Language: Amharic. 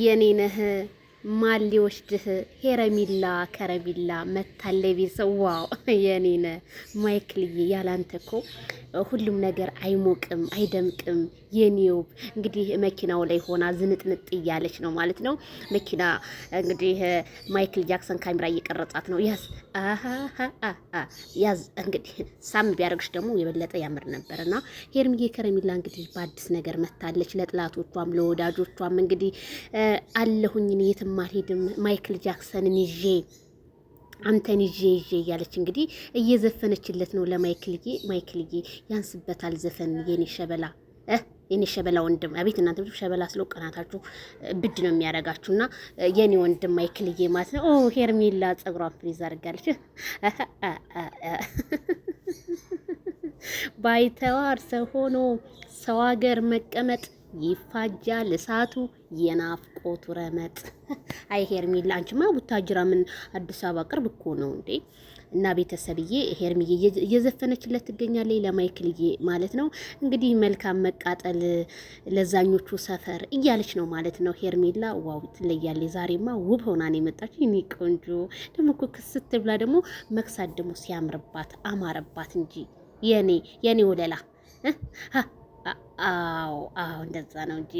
የኔ ነህ ማን ሊወስድህ ሄረሚላ ከረሚላ መታለ ቤተሰብ ዋው የኔ ነህ ማይክልዬ ያላንተ እኮ ሁሉም ነገር አይሞቅም አይደምቅም። የኔው እንግዲህ መኪናው ላይ ሆና ዝንጥንጥ እያለች ነው ማለት ነው። መኪና እንግዲህ ማይክል ጃክሰን ካሜራ እየቀረጻት ነው። ያዝ ያዝ እንግዲህ ሳም ቢያደርግሽ ደግሞ የበለጠ ያምር ነበርና ሄርሚዬ ከረሚላ እንግዲህ በአዲስ ነገር መታለች። ለጥላቶቿም ለወዳጆቿም እንግዲህ አለሁኝ የትም አልሄድም ማይክል ጃክሰንን ይዤ አንተን ይዤ እያለች እንግዲህ እየዘፈነችለት ነው ለማይክልዬ። ማይክልዬ ያንስበታል ዘፈን የኔ ሸበላ የኔ ሸበላ ወንድም። አቤት እናንተ ብዙ ሸበላ ስለው ቀናታችሁ ብድ ነው የሚያደርጋችሁና የኔ ወንድም ማይክልዬ ማለት ነው። ሄርሜላ ጸጉሯን ፍሪዝ አድርጋለች። ባይተዋር ሰው ሆኖ ሰው ሀገር መቀመጥ ይፋጃል እሳቱ የናፍቆቱ ረመጥ። አይ ሄርሜላ አንቺማ ቡታጅራ ምን አዲስ አበባ ቅርብ እኮ ነው እንዴ? እና ቤተሰብዬ ሄርሚዬ እየዘፈነችለት ትገኛለች ለማይክልዬ ማለት ነው። እንግዲህ መልካም መቃጠል ለዛኞቹ ሰፈር እያለች ነው ማለት ነው ሄርሜላ። ዋው ትለያለች ዛሬማ ውብ ሆና ነው የመጣችው። እኔ ቆንጆ ደግሞ እኮ ክስት ብላ ደግሞ መክሳት ደግሞ ሲያምርባት አማረባት እንጂ የኔ ወለላ። አዎ እንደዛ ነው እንጂ